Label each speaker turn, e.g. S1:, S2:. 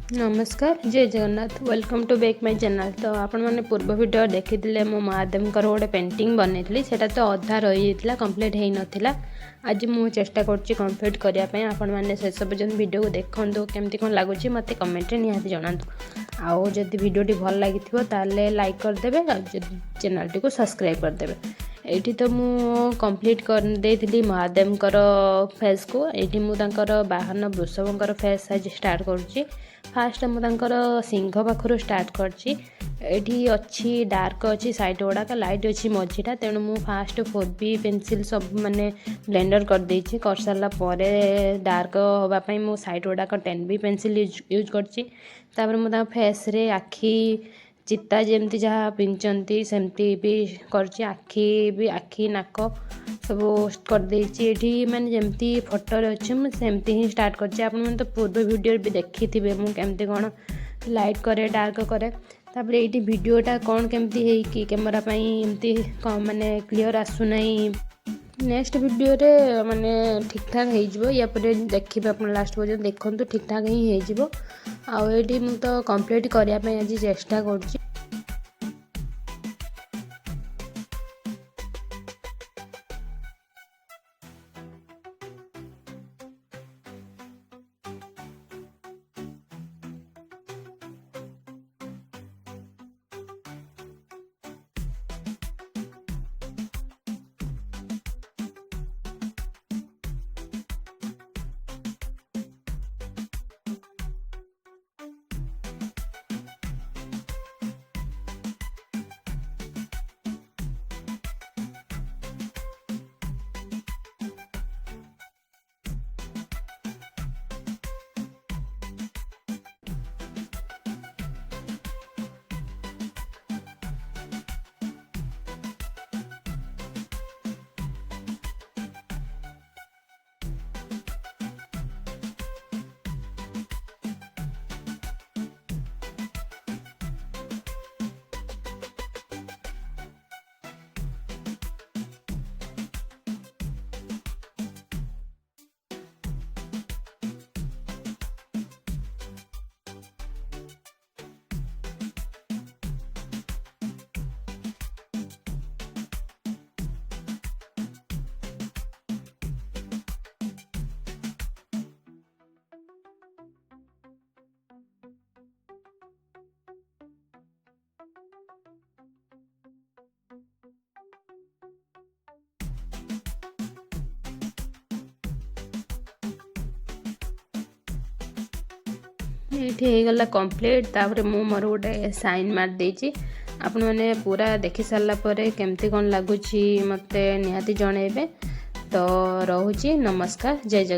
S1: नमस्कार जय Jagannath welcome to back my channel. तो आपण मैंने पूर्व वीडियो देखी मो महादेव गोटे पेंटिंग बनई से अधा रही कंप्लीट हो नाला। आज मुझे चेष्टा कर कंप्लीट करने आपण मैंने शेष पर्यटन वीडियो को देखो केमती कौन लगुच मत कमेंट निहाती जनातु। आउ जदि वीडियोटी भल लगी ताले लाइक करदे चैनल टी को सब्सक्राइब करदे। एठी तो मु कंप्लीट कर देइथिली महादेव फेस को। एठी मु तांकर बाहन वृषभकर फेस आज स्टार्ट करुच्ची। फास्ट मुझे सिंह पाखर स्टार्ट करची। एठी अच्छी डार्क अच्छी साइड गुड़ाक लाइट अच्छी मझीटा तेणु मु फास्ट 4B पेंसिल सब माने ब्लेंडर कर देछि। कर सारा पर डार्क होगापाई मु साइड गुड़ाक 10B पेंसिल यूज करची। तापर मु फेस रे आखि चिता जमती जहाँ पिंचती सेमती भी करची। आखि भी आखि नाक सब कर देछि। एठी माने जमती फोटो रे अछि मु सेमती ही स्टार्ट करची। आपन मन तो पूर्व वीडियो भी देखि थिबे मु केमती कोन लाइट करे डार्क करे। तापर एठी वीडियोटा कोन केमती हे कि कैमरा पई एमती माने क्लियर आसु नाही। नेक्स्ट वीडियो रे माने ठीक ठाक हो जिवो। या पर देखिबे अपन लास्ट पर्यंत देखंतु ठीक ठाक ही हो जिवो। आ एठी मु तो कंप्लीट करिया पई आज चेष्टा करची। ये गला कंप्लीट। तापर मु मोर गोटे साइन मार देछि। आपण मैंने पूरा देखि सारा पर केमती कौन लगुच मत निहाती जनइबे। तो रोची नमस्कार जय जगन्नाथ।